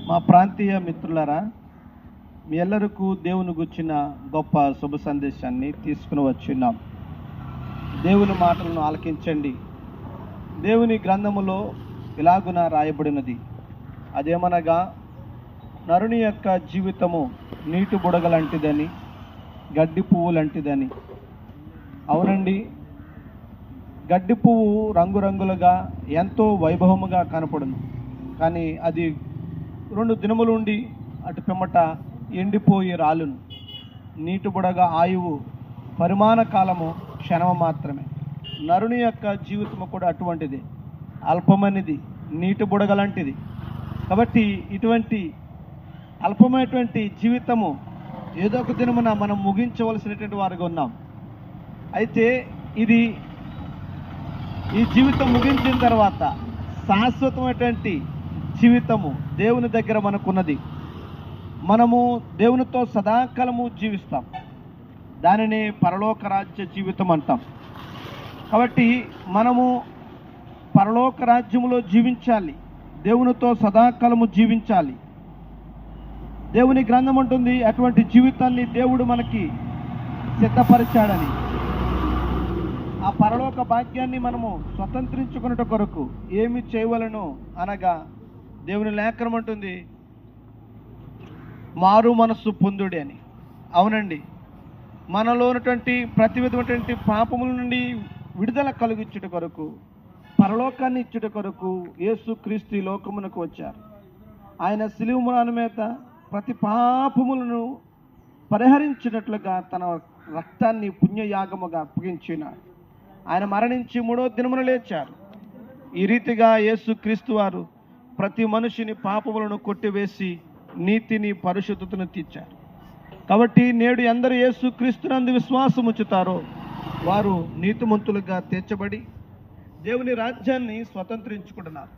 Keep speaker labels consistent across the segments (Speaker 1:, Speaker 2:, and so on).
Speaker 1: మా ప్రాంతీయ మిత్రులారా, మీ ఎల్లరికూ దేవుని గుర్చిన గొప్ప శుభ సందేశాన్ని తీసుకుని వచ్చిన్నాం. దేవుని మాటలను ఆలకించండి. దేవుని గ్రంథములో ఇలాగున రాయబడినది, అదేమనగా నరుని యొక్క జీవితము నీటి బుడగలంటిదని, గడ్డి పువ్వు లాంటిదని. అవునండి, గడ్డి పువ్వు రంగురంగులుగా ఎంతో వైభవముగా కనపడును, కానీ అది 2 దినములు ఉండి అటు పిమ్మట ఎండిపోయి రాలును. నీటి బుడగ ఆయువు పరిమాణ కాలము క్షణము మాత్రమే. నరుని యొక్క జీవితము కూడా అటువంటిది, అల్పమైనది, నీటి బుడగ లాంటిది. కాబట్టి ఇటువంటి అల్పమైనటువంటి జీవితము ఏదో ఒక దినమున మనం ముగించవలసినటువంటి వారుగా ఉన్నాం. అయితే ఈ జీవితం ముగించిన తర్వాత శాశ్వతమైనటువంటి జీవితము దేవుని దగ్గర మనకున్నది. మనము దేవునితో సదాకాలము జీవిస్తాం. దానిని పరలోక రాజ్య జీవితం అంటాం. కాబట్టి మనము పరలోక రాజ్యములో జీవించాలి, దేవునితో సదాకాలము జీవించాలి. దేవుని గ్రంథం ఉంటుంది, అటువంటి జీవితాన్ని దేవుడు మనకి సిద్ధపరిచాడని. ఆ పరలోక భాగ్యాన్ని మనము స్వతంత్రించుకున్నట కొరకు ఏమి చేయవలను అనగా, దేవుని లేఖనం అంటుంది, మారు మనస్సు పొందుడి అని. అవునండి, మనలో ఉన్నటువంటి ప్రతి విధమైనటువంటి పాపముల నుండి విడుదల కలిగించుట కొరకు, పరలోకాన్ని ఇచ్చుట కొరకు యేసుక్రీస్తు ఈ లోకమునకు వచ్చారు. ఆయన శిలువ మ్రాను మీద ప్రతి పాపములను పరిహరించినట్లుగా తన రక్తాన్ని పుణ్యయాగముగా అప్పగించినాడు. ఆయన మరణించి 3వ దినమున లేచారు. ఈ రీతిగా యేసుక్రీస్తు వారు ప్రతి మనిషిని పాపములను కొట్టివేసి నీతిని, పరిశుద్ధతను తీర్చారు. కాబట్టి నేడు ఎందరు యేసుక్రీస్తునందు విశ్వాసం ఉంచుతారో వారు నీతిమంతులుగా తీర్చబడి దేవుని రాజ్యాన్ని స్వతంత్రించుకుంటున్నారు,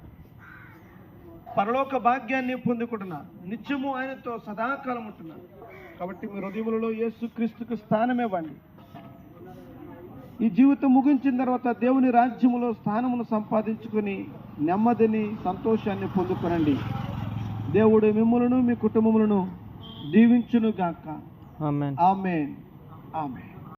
Speaker 1: పరలోక భాగ్యాన్ని పొందుకుంటున్నారు, నిత్యము ఆయనతో సదాకాలం ఉంటున్నారు. కాబట్టి మీ హృదయములలో యేసుక్రీస్తుకు స్థానం ఇవ్వండి. ఈ జీవితం ముగించిన తర్వాత దేవుని రాజ్యములో స్థానమును సంపాదించుకొని నెమ్మదిని, సంతోషాన్ని పొందుకొనండి. దేవుడు మిమ్ములను, మీ కుటుంబములను దీవించును గాక. ఆమేన్. ఆమేన్. ఆమేన్.